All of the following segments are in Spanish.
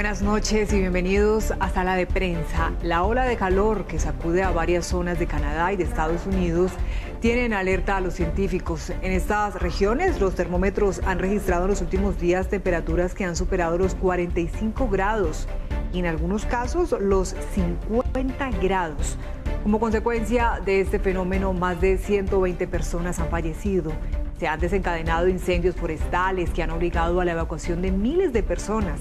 Buenas noches y bienvenidos a Sala de Prensa. La ola de calor que sacude a varias zonas de Canadá y de Estados Unidos tiene en alerta a los científicos. En estas regiones, los termómetros han registrado en los últimos días temperaturas que han superado los 45 grados y en algunos casos los 50 grados. Como consecuencia de este fenómeno, más de 120 personas han fallecido. Se han desencadenado incendios forestales que han obligado a la evacuación de miles de personas.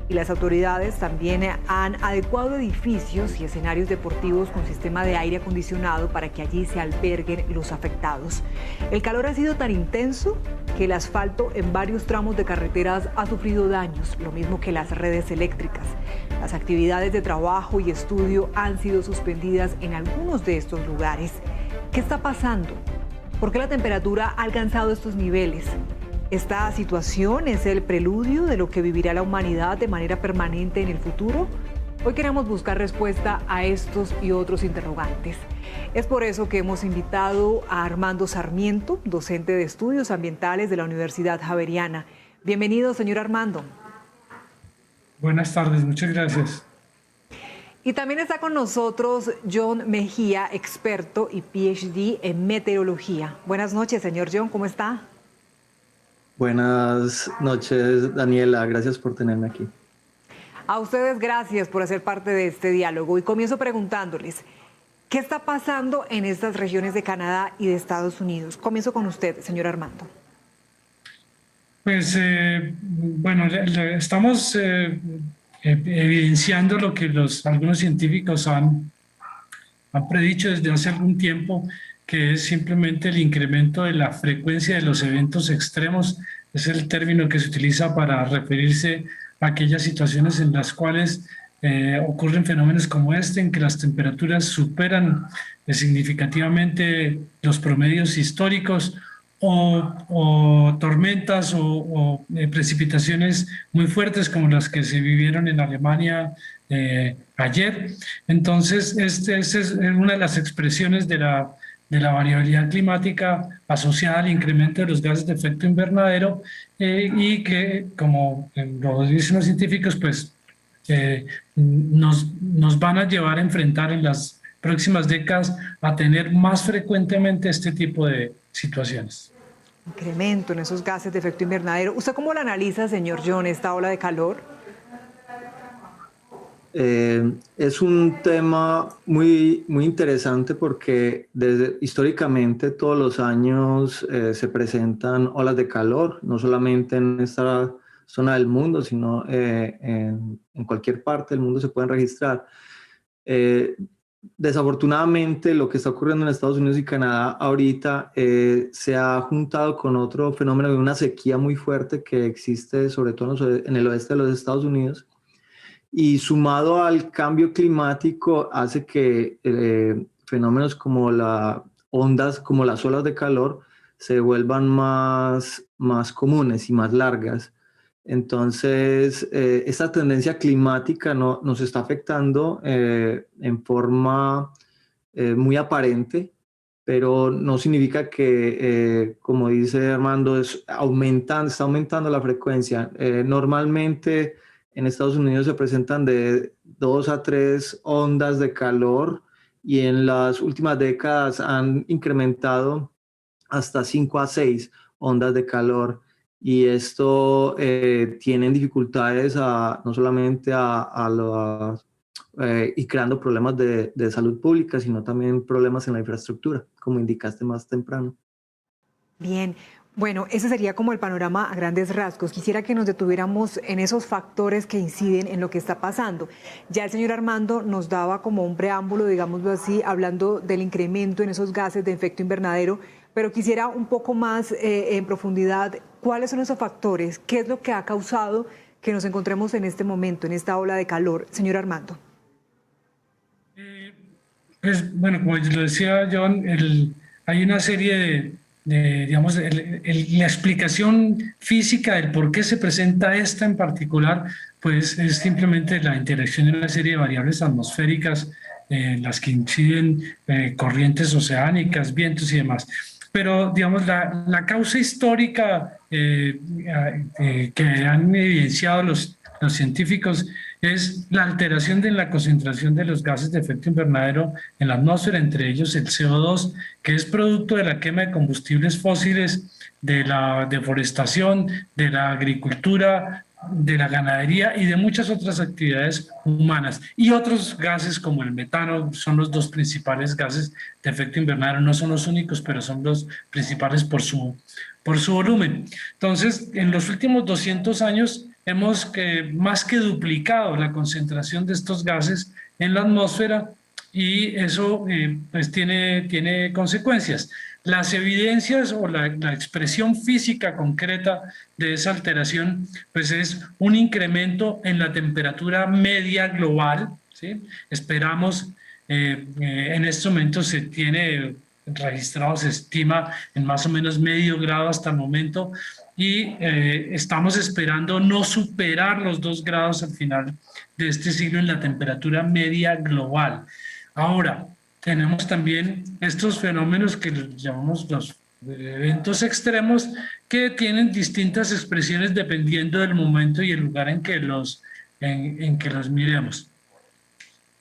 Y las autoridades también han adecuado edificios y escenarios deportivos con sistema de aire acondicionado para que allí se alberguen los afectados. El calor ha sido tan intenso que el asfalto en varios tramos de carreteras ha sufrido daños, lo mismo que las redes eléctricas. Las actividades de trabajo y estudio han sido suspendidas en algunos de estos lugares. ¿Qué está pasando? ¿Por qué la temperatura ha alcanzado estos niveles? ¿Esta situación es el preludio de lo que vivirá la humanidad de manera permanente en el futuro? Hoy queremos buscar respuesta a estos y otros interrogantes. Es por eso que hemos invitado a Armando Sarmiento, docente de estudios ambientales de la Universidad Javeriana. Bienvenido, señor Armando. Buenas tardes, muchas gracias. Y también está con nosotros John Mejía, experto y PhD en meteorología. Buenas noches, señor John, ¿cómo está? Buenas noches, Daniela. Gracias por tenerme aquí. A ustedes gracias por hacer parte de este diálogo. Y comienzo preguntándoles, ¿qué está pasando en estas regiones de Canadá y de Estados Unidos? Comienzo con usted, señor Armando. Pues, bueno, estamos evidenciando lo que algunos científicos han predicho desde hace algún tiempo, que es simplemente el incremento de la frecuencia de los eventos extremos. Es el término que se utiliza para referirse a aquellas situaciones en las cuales ocurren fenómenos como este, en que las temperaturas superan significativamente los promedios históricos, o tormentas o precipitaciones muy fuertes como las que se vivieron en Alemania ayer. Entonces, esta es una de las expresiones de la variabilidad climática asociada al incremento de los gases de efecto invernadero y que, como lo dicen los científicos, pues nos van a llevar a enfrentar en las próximas décadas a tener más frecuentemente este tipo de situaciones. Incremento en esos gases de efecto invernadero. ¿Usted cómo lo analiza, señor John, esta ola de calor? Es un tema muy interesante porque históricamente todos los años se presentan olas de calor, no solamente en esta zona del mundo, sino en cualquier parte del mundo se pueden registrar. Desafortunadamente, lo que está ocurriendo en Estados Unidos y Canadá ahorita se ha juntado con otro fenómeno de una sequía muy fuerte que existe sobre todo en el oeste de los Estados Unidos. Y sumado al cambio climático hace que fenómenos como como las olas de calor se vuelvan más comunes y más largas. Entonces, esta tendencia climática nos está afectando en forma muy aparente, pero no significa que, como dice Armando, está aumentando la frecuencia. Normalmente, en Estados Unidos se presentan de 2 a 3 ondas de calor y en las últimas décadas han incrementado hasta 5 a 6 ondas de calor. Y esto tiene dificultades no solamente y creando problemas de salud pública, sino también problemas en la infraestructura, como indicaste más temprano. Bien. Bueno, ese sería como el panorama a grandes rasgos. Quisiera que nos detuviéramos en esos factores que inciden en lo que está pasando. Ya el señor Armando nos daba como un preámbulo, digámoslo así, hablando del incremento en esos gases de efecto invernadero, pero quisiera un poco más en profundidad, ¿cuáles son esos factores? ¿Qué es lo que ha causado que nos encontremos en este momento, en esta ola de calor? Señor Armando. Pues bueno, como lo decía John, hay una serie digamos, la explicación física del por qué se presenta esta en particular, pues es simplemente la interacción de una serie de variables atmosféricas en las que inciden corrientes oceánicas, vientos y demás. Pero, digamos, la causa histórica que han evidenciado los científicos es la alteración de la concentración de los gases de efecto invernadero en la atmósfera, entre ellos el CO2, que es producto de la quema de combustibles fósiles, de la deforestación, de la agricultura, de la ganadería y de muchas otras actividades humanas. Y otros gases como el metano son los dos principales gases de efecto invernadero. No son los únicos, pero son los principales por su volumen. Entonces, en los últimos 200 años hemos más que duplicado la concentración de estos gases en la atmósfera y eso pues tiene consecuencias. Las evidencias o la expresión física concreta de esa alteración pues es un incremento en la temperatura media global, ¿sí? Esperamos, en estos momentos se tiene registrado, se estima en más o menos medio grado hasta el momento y estamos esperando no superar los 2 grados al final de este siglo en la temperatura media global. Ahora, tenemos también estos fenómenos que llamamos los eventos extremos que tienen distintas expresiones dependiendo del momento y el lugar en que en que los miremos.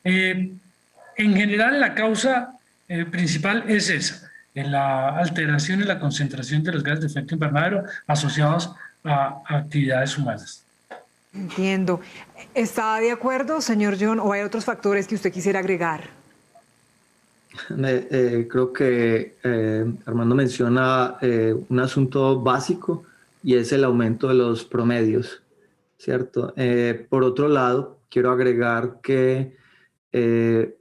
En general, la causa principal es esa, en la alteración y la concentración de los gases de efecto invernadero asociados a actividades humanas. Entiendo. ¿Está de acuerdo, señor John, o hay otros factores que usted quisiera agregar? Creo que Armando menciona un asunto básico y es el aumento de los promedios, ¿cierto? Por otro lado, quiero agregar que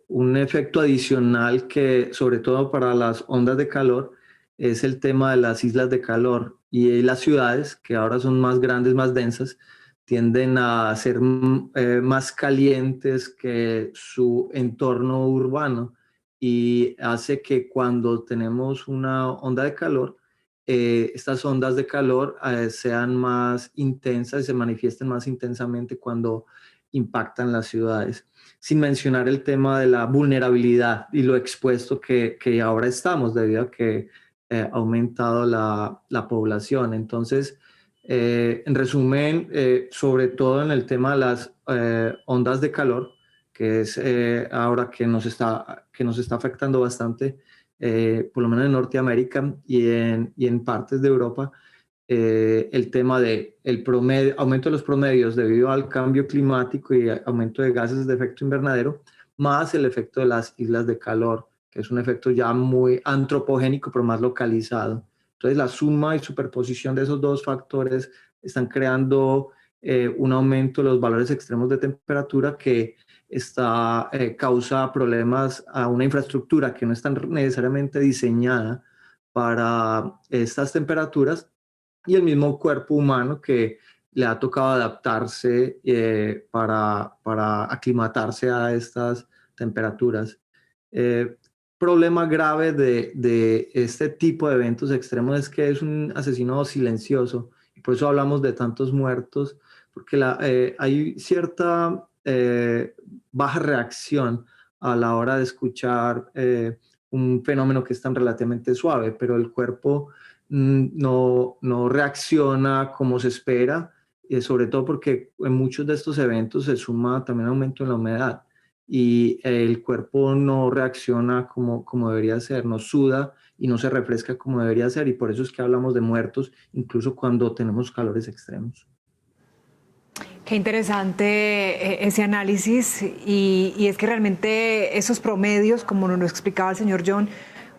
un efecto adicional que, sobre todo para las ondas de calor, es el tema de las islas de calor y las ciudades, que ahora son más grandes, más densas, tienden a ser más calientes que su entorno urbano y hace que cuando tenemos una onda de calor, estas ondas de calor sean más intensas y se manifiesten más intensamente cuando impactan las ciudades, sin mencionar el tema de la vulnerabilidad y lo expuesto que ahora estamos debido a que ha aumentado la población. Entonces, en resumen, sobre todo en el tema de las ondas de calor, que es ahora que nos está afectando bastante, por lo menos en Norteamérica y en partes de Europa, el tema de aumento de los promedios debido al cambio climático y aumento de gases de efecto invernadero, más el efecto de las islas de calor, que es un efecto ya muy antropogénico, pero más localizado. Entonces, la suma y superposición de esos dos factores están creando un aumento de los valores extremos de temperatura que causa problemas a una infraestructura que no está necesariamente diseñada para estas temperaturas y el mismo cuerpo humano que le ha tocado adaptarse para aclimatarse a estas temperaturas. Problema grave de este tipo de eventos extremos es que es un asesino silencioso y por eso hablamos de tantos muertos, porque hay cierta baja reacción a la hora de escuchar un fenómeno que es tan relativamente suave, pero el cuerpo no reacciona como se espera, sobre todo porque en muchos de estos eventos se suma también aumento en la humedad y el cuerpo no reacciona como debería ser, no suda y no se refresca como debería ser y por eso es que hablamos de muertos incluso cuando tenemos calores extremos. Qué interesante ese análisis y es que realmente esos promedios, como nos lo explicaba el señor John,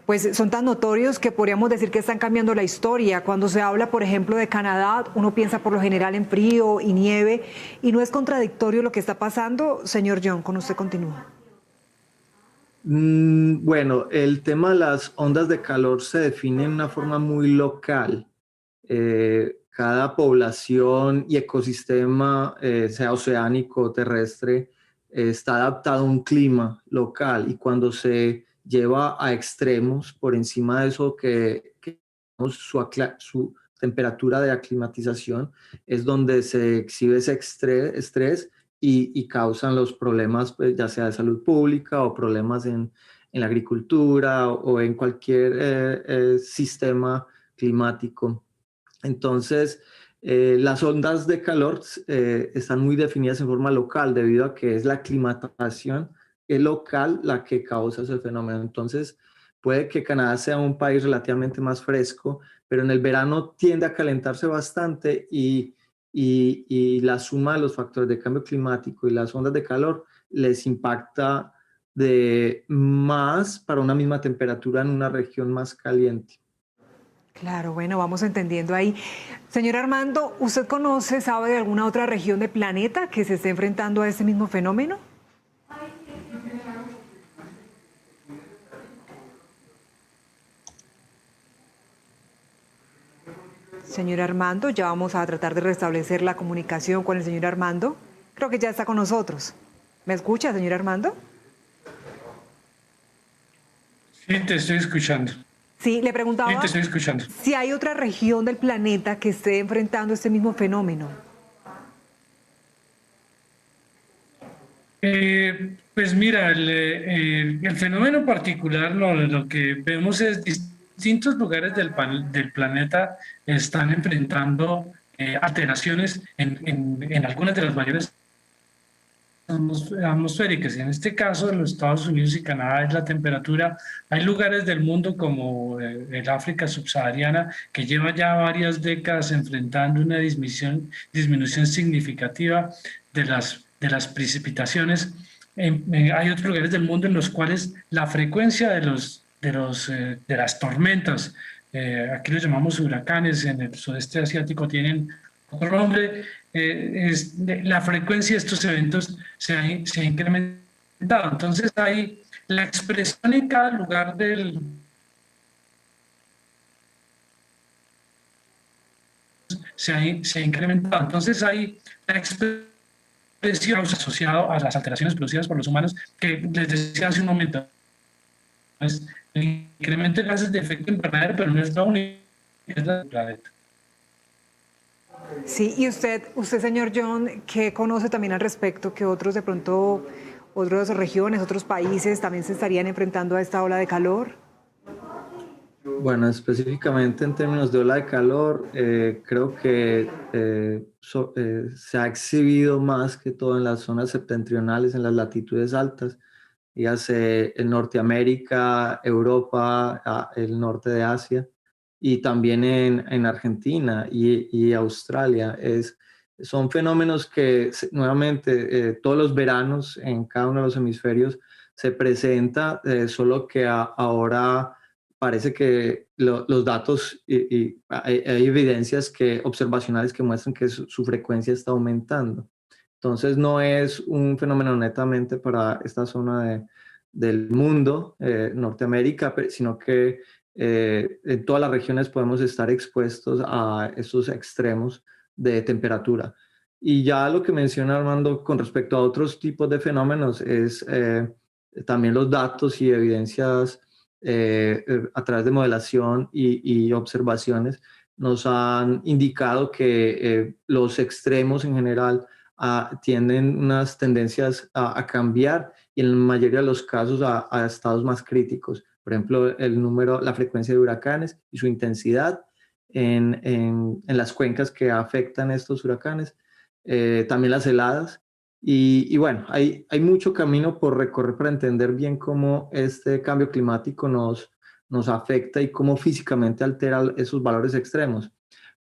pues son tan notorios que podríamos decir que están cambiando la historia. Cuando se habla, por ejemplo, de Canadá, uno piensa por lo general en frío y nieve y no es contradictorio lo que está pasando. Señor John, con usted continúa. Bueno, el tema de las ondas de calor se define de una forma muy local. Cada población y ecosistema, sea oceánico o terrestre, está adaptado a un clima local y cuando se lleva a extremos por encima de eso que su temperatura de aclimatización es donde se exhibe ese estrés y causan los problemas, pues, ya sea de salud pública o problemas en la agricultura o en cualquier sistema climático. Entonces, Las ondas de calor están muy definidas en forma local debido a que es la climatación local la que causa ese fenómeno. Entonces, puede que Canadá sea un país relativamente más fresco, pero en el verano tiende a calentarse bastante y la suma de los factores de cambio climático y las ondas de calor les impacta de más para una misma temperatura en una región más caliente. Claro, bueno, vamos entendiendo ahí. Señor Armando, ¿usted conoce, sabe de alguna otra región del planeta que se esté enfrentando a este mismo fenómeno? Señor Armando, ya vamos a tratar de restablecer la comunicación con el señor Armando. Creo que ya está con nosotros. ¿Me escucha, señor Armando? Sí, te estoy escuchando. Sí, le preguntaba Sí, te estoy escuchando. si hay otra región del planeta que esté enfrentando este mismo fenómeno. Pues mira, el fenómeno particular, lo que vemos es distintos lugares del planeta están enfrentando alteraciones en algunas de las mayores atmosféricas. En este caso, en los Estados Unidos y Canadá es la temperatura. Hay lugares del mundo como el África subsahariana que lleva ya varias décadas enfrentando una disminución significativa de las precipitaciones. Hay otros lugares del mundo en los cuales la frecuencia de las tormentas, aquí los llamamos huracanes, en el sudeste asiático tienen otro nombre, la frecuencia de estos eventos se ha incrementado. Entonces hay la expresión en cada lugar se ha incrementado. Entonces hay la expresión asociada a las alteraciones producidas por los humanos que les decía hace un momento. Es el incremento de gases de efecto invernadero, pero no es la única, es la del planeta. Sí, y usted, señor John, ¿qué conoce también al respecto que otros de pronto, otras regiones, otros países también se estarían enfrentando a esta ola de calor? Bueno, específicamente en términos de ola de calor, creo que se ha exhibido más que todo en las zonas septentrionales, en las latitudes altas, dígase en Norteamérica, Europa, el norte de Asia y también en Argentina y Australia. Son fenómenos que nuevamente todos los veranos en cada uno de los hemisferios se presenta, solo que ahora parece que los datos y hay evidencias observacionales que muestran que su frecuencia está aumentando. Entonces no es un fenómeno netamente para esta zona del mundo, Norteamérica, sino que en todas las regiones podemos estar expuestos a estos extremos de temperatura. Y ya lo que menciona Armando con respecto a otros tipos de fenómenos es también los datos y evidencias a través de modelación y observaciones nos han indicado que los extremos en general tienen unas tendencias a cambiar y en la mayoría de los casos a estados más críticos. Por ejemplo, la frecuencia de huracanes y su intensidad en las cuencas que afectan estos huracanes, también las heladas. Y bueno, hay mucho camino por recorrer para entender bien cómo este cambio climático nos afecta y cómo físicamente altera esos valores extremos.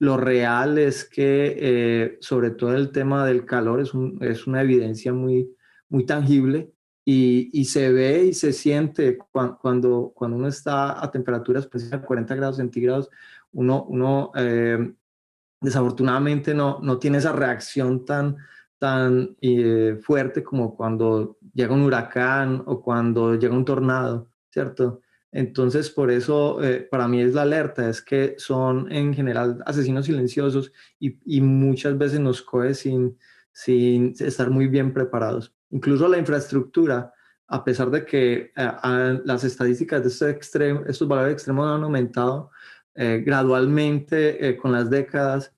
Lo real es que, sobre todo el tema del calor, es una evidencia muy, muy tangible y se ve y se siente cuando uno está a temperaturas pues, a 40 grados centígrados, uno desafortunadamente no tiene esa reacción tan fuerte como cuando llega un huracán o cuando llega un tornado, ¿cierto? Entonces, por eso, para mí es la alerta, es que son en general asesinos silenciosos y muchas veces nos coge sin estar muy bien preparados. Incluso la infraestructura, a pesar de que las estadísticas de estos valores extremos han aumentado gradualmente con las décadas,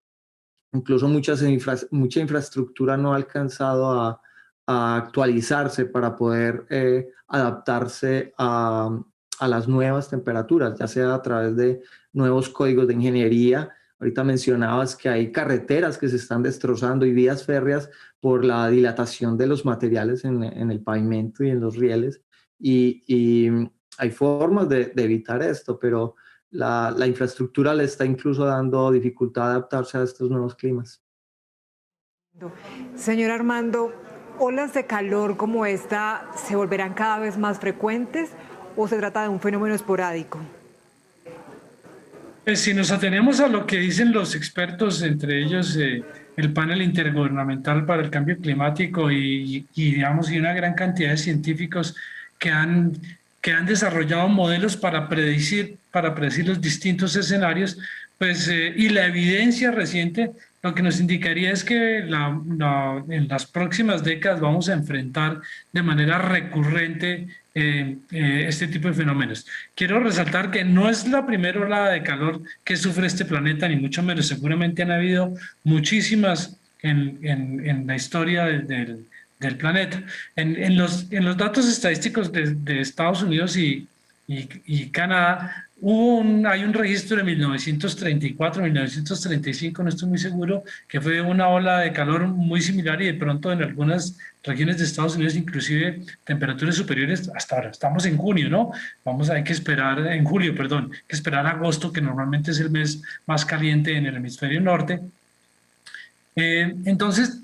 incluso mucha infraestructura no ha alcanzado a actualizarse para poder adaptarse a las nuevas temperaturas, ya sea a través de nuevos códigos de ingeniería Ahorita mencionabas que hay carreteras que se están destrozando y vías férreas por la dilatación de los materiales en el pavimento y en los rieles. Y hay formas de evitar esto, pero la infraestructura le está incluso dando dificultad a adaptarse a estos nuevos climas. Señor Armando, ¿olas de calor como esta se volverán cada vez más frecuentes o se trata de un fenómeno esporádico? Si nos atenemos a lo que dicen los expertos, entre ellos el panel intergubernamental para el cambio climático digamos, y una gran cantidad de científicos que han desarrollado modelos para predecir los distintos escenarios, pues, y la evidencia reciente lo que nos indicaría es que en las próximas décadas vamos a enfrentar de manera recurrente este tipo de fenómenos. Quiero resaltar que no es la primera ola de calor que sufre este planeta, ni mucho menos. Seguramente han habido muchísimas en la historia del planeta. En los datos estadísticos de Estados Unidos y Canadá, hay un registro de 1934, 1935, no estoy muy seguro, que fue una ola de calor muy similar y de pronto en algunas regiones de Estados Unidos inclusive temperaturas superiores hasta ahora. Estamos en junio, ¿no? Hay que esperar, en julio, perdón, hay que esperar agosto, que normalmente es el mes más caliente en el hemisferio norte. Entonces,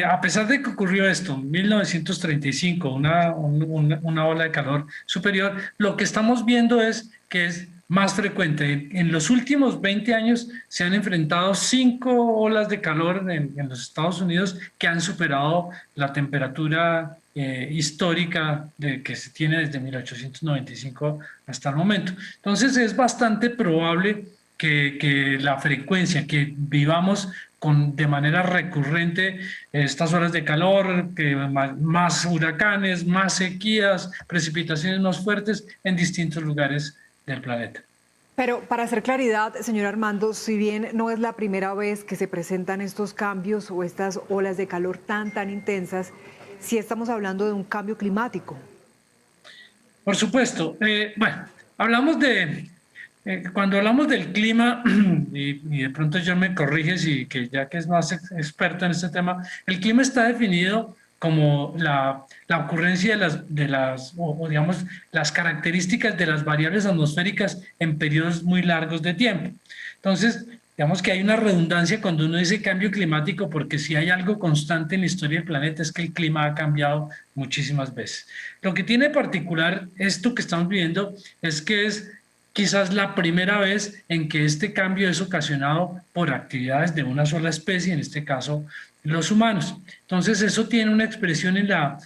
a pesar de que ocurrió esto, en 1935, una ola de calor superior, lo que estamos viendo es que es más frecuente. En los últimos 20 años se han enfrentado 5 olas de calor en los Estados Unidos que han superado la temperatura histórica que se tiene desde 1895 hasta el momento. Entonces es bastante probable que la frecuencia, que vivamos de manera recurrente estas horas de calor, que más huracanes, más sequías, precipitaciones más fuertes en distintos lugares del planeta. Pero para hacer claridad, señor Armando, si bien no es la primera vez que se presentan estos cambios o estas olas de calor tan intensas, sí estamos hablando de un cambio climático. Por supuesto. Bueno, cuando hablamos del clima, y de pronto John me corrige, ya que es más experto en este tema, el clima está definido como la ocurrencia digamos, las características de las variables atmosféricas en periodos muy largos de tiempo. Entonces, digamos que hay una redundancia cuando uno dice cambio climático, porque si hay algo constante en la historia del planeta es que el clima ha cambiado muchísimas veces. Lo que tiene particular esto que estamos viviendo es que es quizás la primera vez en que este cambio es ocasionado por actividades de una sola especie, en este caso los humanos. Entonces eso tiene una expresión en la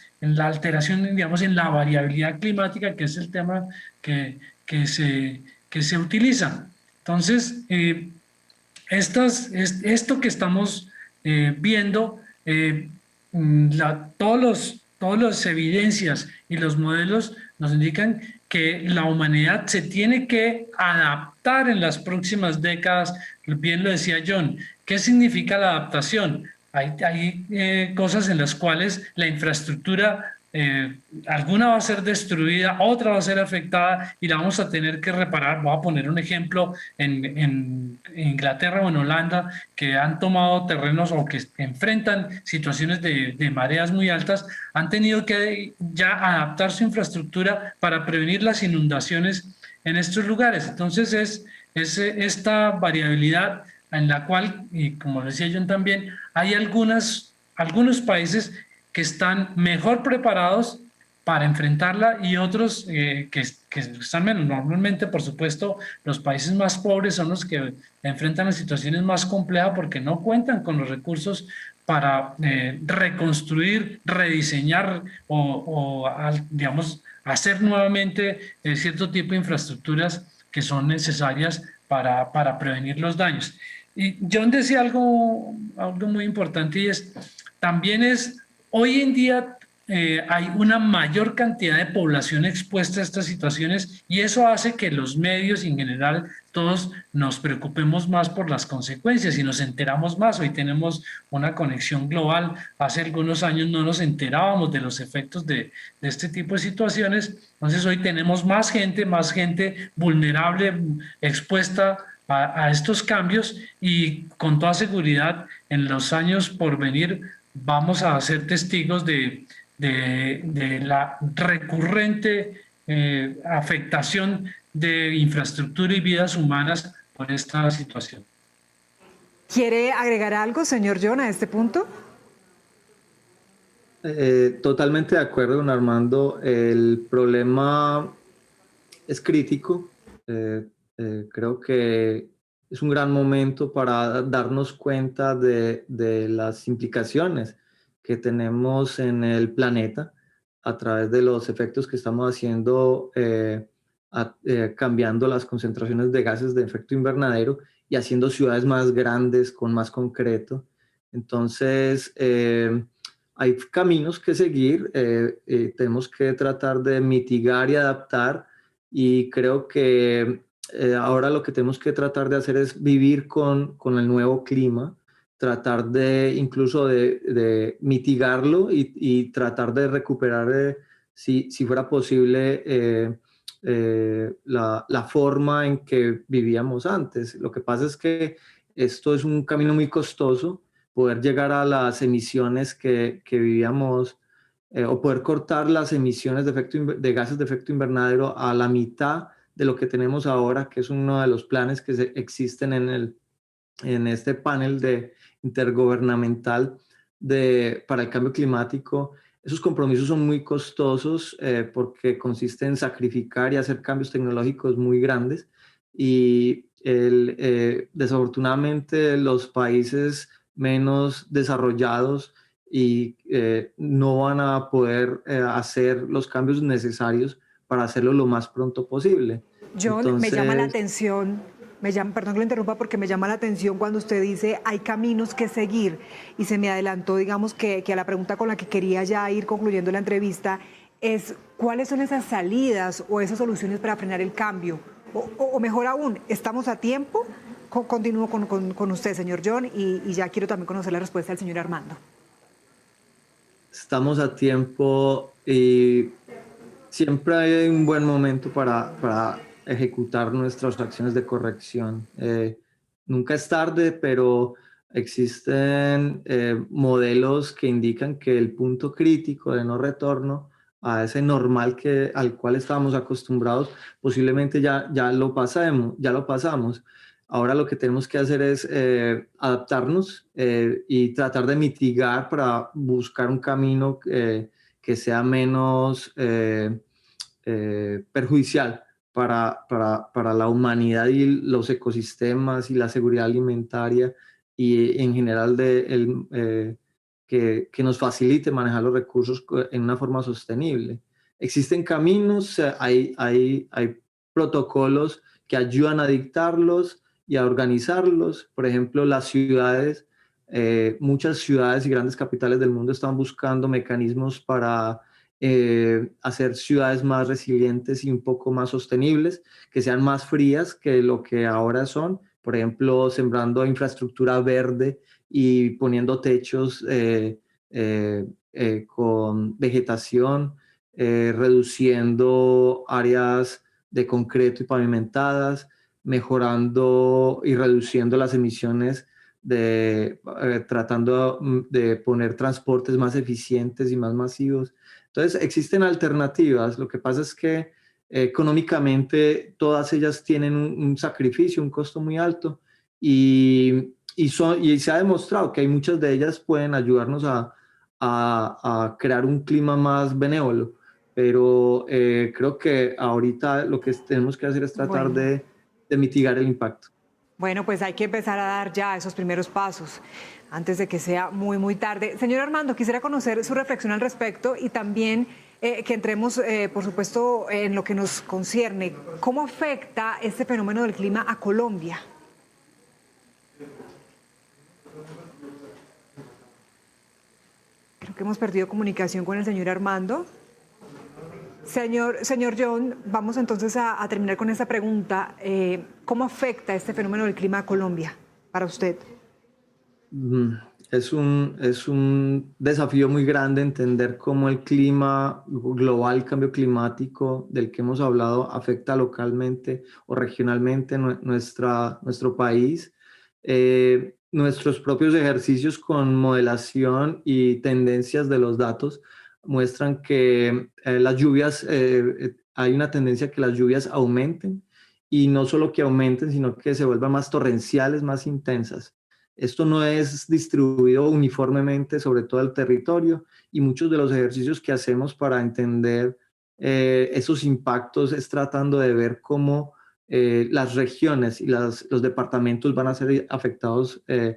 alteración, digamos, en la variabilidad climática, que es el tema que se utiliza. Entonces, esto que estamos viendo, todas las evidencias y los modelos nos indican que la humanidad se tiene que adaptar en las próximas décadas. Bien lo decía John. ¿Qué significa la adaptación? Hay cosas en las cuales la infraestructura, alguna va a ser destruida, otra va a ser afectada y la vamos a tener que reparar. Voy a poner un ejemplo en Inglaterra o en Holanda, que han tomado terrenos o que enfrentan situaciones de mareas muy altas, han tenido que ya adaptar su infraestructura para prevenir las inundaciones en estos lugares. Entonces es esta variabilidad en la cual, y como decía John también, hay algunos países que están mejor preparados para enfrentarla y otros que están menos. Normalmente, por supuesto, los países más pobres son los que enfrentan las situaciones más complejas porque no cuentan con los recursos para reconstruir, rediseñar digamos, hacer nuevamente cierto tipo de infraestructuras que son necesarias para prevenir los daños. Y John decía algo muy importante, y también hoy en día hay una mayor cantidad de población expuesta a estas situaciones y eso hace que los medios en general todos nos preocupemos más por las consecuencias y nos enteramos más. Hoy tenemos una conexión global. Hace algunos años no nos enterábamos de los efectos de este tipo de situaciones. Entonces hoy tenemos más gente vulnerable, expuesta a estos cambios, y con toda seguridad en los años por venir vamos a ser testigos de la recurrente afectación de infraestructura y vidas humanas por esta situación. ¿Quiere agregar algo, señor John, a este punto? Totalmente de acuerdo con Armando. El problema es crítico. Creo que es un gran momento para darnos cuenta de las implicaciones que tenemos en el planeta a través de los efectos que estamos haciendo, cambiando las concentraciones de gases de efecto invernadero y haciendo ciudades más grandes con más concreto. Entonces, hay caminos que seguir, tenemos que tratar de mitigar y adaptar, y creo que ahora lo que tenemos que tratar de hacer es vivir con el nuevo clima, tratar de incluso de mitigarlo y tratar de recuperar, si fuera posible, la forma en que vivíamos antes. Lo que pasa es que esto es un camino muy costoso, poder llegar a las emisiones que vivíamos, o poder cortar las emisiones de gases de efecto invernadero a la mitad de lo que tenemos ahora, que es uno de los planes que existen en este panel intergubernamental para el cambio climático. Esos compromisos son muy costosos porque consiste en sacrificar y hacer cambios tecnológicos muy grandes, y desafortunadamente los países menos desarrollados no van a poder hacer los cambios necesarios para hacerlo lo más pronto posible. John, entonces, me llama la atención, perdón que lo interrumpa, porque me llama la atención cuando usted dice hay caminos que seguir, y se me adelantó, digamos, que a la pregunta con la que quería ya ir concluyendo la entrevista es ¿cuáles son esas salidas o esas soluciones para frenar el cambio? O mejor aún, ¿estamos a tiempo? Continúo con usted, señor John, y ya quiero también conocer la respuesta del señor Armando. Estamos a tiempo y siempre hay un buen momento para ejecutar nuestras acciones de corrección. Nunca es tarde, pero existen modelos que indican que el punto crítico de no retorno a ese normal al cual estábamos acostumbrados, posiblemente ya lo pasamos. Ahora lo que tenemos que hacer es adaptarnos y tratar de mitigar para buscar un camino que sea menos perjudicial para la humanidad y los ecosistemas y la seguridad alimentaria, y en general que nos facilite manejar los recursos en una forma sostenible. Existen caminos, hay protocolos que ayudan a dictarlos y a organizarlos. Por ejemplo, las ciudades, muchas ciudades y grandes capitales del mundo están buscando mecanismos para hacer ciudades más resilientes y un poco más sostenibles, que sean más frías que lo que ahora son. Por ejemplo, sembrando infraestructura verde y poniendo techos con vegetación, reduciendo áreas de concreto y pavimentadas, mejorando y reduciendo las emisiones, tratando de poner transportes más eficientes y más masivos. Entonces, existen alternativas. Lo que pasa es que económicamente todas ellas tienen un sacrificio, un costo muy alto, y se ha demostrado que hay muchas de ellas pueden ayudarnos a crear un clima más benévolo. Pero creo que ahorita lo que tenemos que hacer es tratar de mitigar el impacto. Bueno, pues hay que empezar a dar ya esos primeros pasos antes de que sea muy, muy tarde. Señor Armando, quisiera conocer su reflexión al respecto, y también que entremos, por supuesto, en lo que nos concierne. ¿Cómo afecta este fenómeno del clima a Colombia? Creo que hemos perdido comunicación con el señor Armando. Señor John, vamos entonces a terminar con esta pregunta. ¿Cómo afecta este fenómeno del clima a Colombia para usted? es un desafío muy grande entender cómo el clima global, el cambio climático del que hemos hablado, afecta localmente o regionalmente nuestro país. Nuestros propios ejercicios con modelación y tendencias de los datos muestran que las lluvias, hay una tendencia a que las lluvias aumenten, y no solo que aumenten, sino que se vuelvan más torrenciales, más intensas. Esto no es distribuido uniformemente sobre todo el territorio, y muchos de los ejercicios que hacemos para entender esos impactos es tratando de ver cómo las regiones y los departamentos van a ser afectados en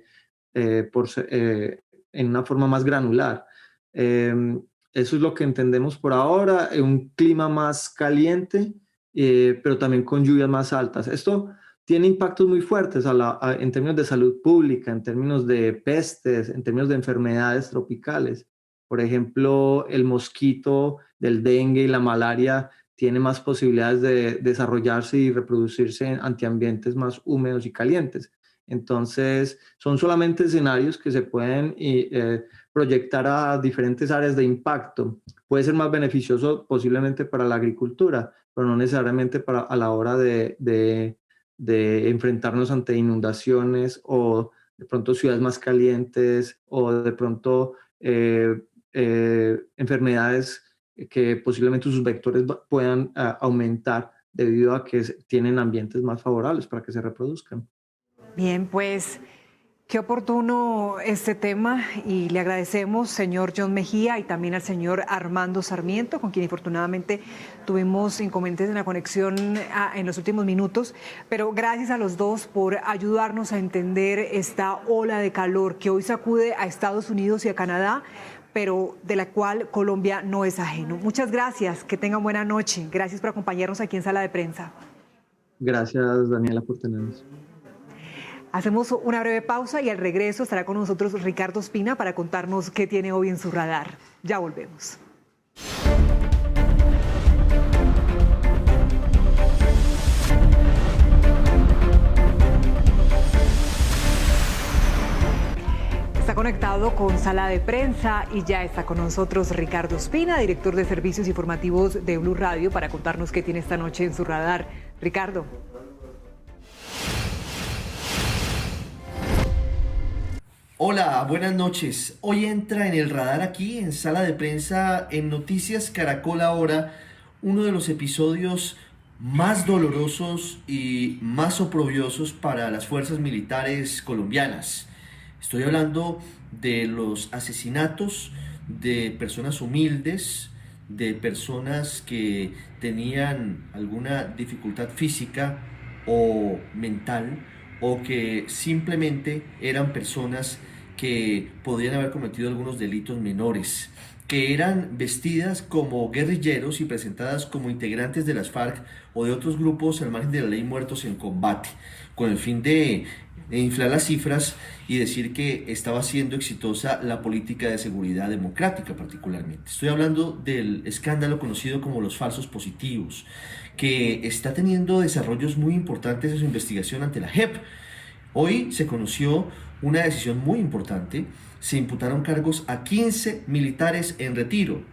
una forma más granular. Eso es lo que entendemos por ahora, un clima más caliente, pero también con lluvias más altas. Esto tiene impactos muy fuertes en términos de salud pública, en términos de pestes, en términos de enfermedades tropicales. Por ejemplo, el mosquito del dengue y la malaria tiene más posibilidades de desarrollarse y reproducirse en ambientes más húmedos y calientes. Entonces, son solamente escenarios que se pueden proyectar a diferentes áreas de impacto. Puede ser más beneficioso posiblemente para la agricultura, pero no necesariamente a la hora de enfrentarnos ante inundaciones, o de pronto ciudades más calientes, o de pronto enfermedades que posiblemente sus vectores puedan aumentar debido a que tienen ambientes más favorables para que se reproduzcan. Bien, pues qué oportuno este tema, y le agradecemos, señor John Mejía, y también al señor Armando Sarmiento, con quien infortunadamente tuvimos inconvenientes en la conexión en los últimos minutos, pero gracias a los dos por ayudarnos a entender esta ola de calor que hoy sacude a Estados Unidos y a Canadá, pero de la cual Colombia no es ajeno. Muchas gracias, que tengan buena noche. Gracias por acompañarnos aquí en Sala de Prensa. Gracias, Daniela, por tenernos. Hacemos una breve pausa y al regreso estará con nosotros Ricardo Espina para contarnos qué tiene hoy en su radar. Ya volvemos. Está conectado con Sala de Prensa y ya está con nosotros Ricardo Espina, director de Servicios Informativos de Blue Radio, para contarnos qué tiene esta noche en su radar. Ricardo. Hola, buenas noches. Hoy entra en el radar aquí en Sala de Prensa en Noticias Caracol Ahora, uno de los episodios más dolorosos y más oprobiosos para las fuerzas militares colombianas. Estoy hablando de los asesinatos de personas humildes, de personas que tenían alguna dificultad física o mental, o que simplemente eran personas que podrían haber cometido algunos delitos menores, que eran vestidas como guerrilleros y presentadas como integrantes de las FARC o de otros grupos al margen de la ley muertos en combate, con el fin de inflar las cifras y decir que estaba siendo exitosa la política de seguridad democrática particularmente. Estoy hablando del escándalo conocido como los falsos positivos, que está teniendo desarrollos muy importantes en su investigación ante la JEP. Hoy se conoció una decisión muy importante. Se imputaron cargos a 15 militares en retiro,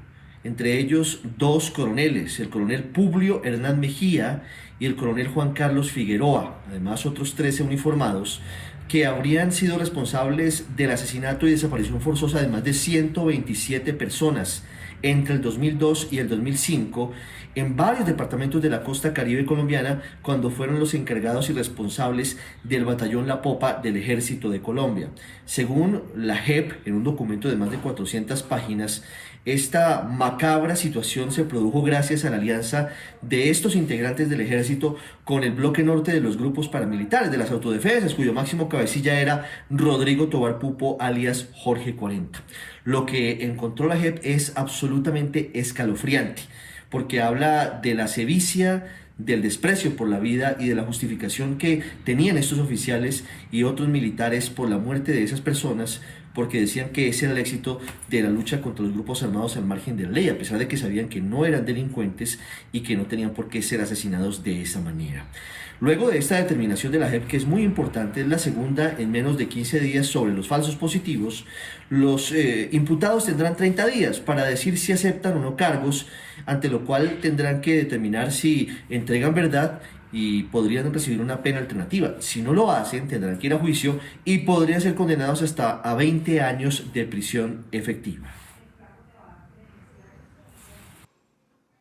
entre ellos 2 coroneles, el coronel Publio Hernán Mejía y el coronel Juan Carlos Figueroa, además otros 13 uniformados que habrían sido responsables del asesinato y desaparición forzosa de más de 127 personas entre el 2002 y el 2005 en varios departamentos de la costa caribe colombiana, cuando fueron los encargados y responsables del batallón La Popa del Ejército de Colombia. Según la JEP, en un documento de más de 400 páginas, esta macabra situación se produjo gracias a la alianza de estos integrantes del ejército con el bloque norte de los grupos paramilitares de las autodefensas, cuyo máximo cabecilla era Rodrigo Tobar Pupo, alias Jorge 40. Lo que encontró la JEP es absolutamente escalofriante, porque habla de la sevicia, del desprecio por la vida y de la justificación que tenían estos oficiales y otros militares por la muerte de esas personas, porque decían que ese era el éxito de la lucha contra los grupos armados al margen de la ley, a pesar de que sabían que no eran delincuentes y que no tenían por qué ser asesinados de esa manera. Luego de esta determinación de la JEP, que es muy importante, es la segunda en menos de 15 días sobre los falsos positivos, los imputados tendrán 30 días para decir si aceptan o no cargos, ante lo cual tendrán que determinar si entregan verdad y podrían recibir una pena alternativa. Si no lo hacen, tendrán que ir a juicio y podrían ser condenados hasta a 20 años de prisión efectiva.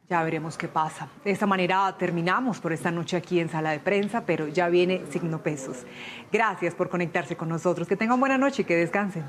Ya veremos qué pasa. De esta manera terminamos por esta noche aquí en Sala de Prensa, pero ya viene Signo Pesos. Gracias por conectarse con nosotros. Que tengan buena noche y que descansen.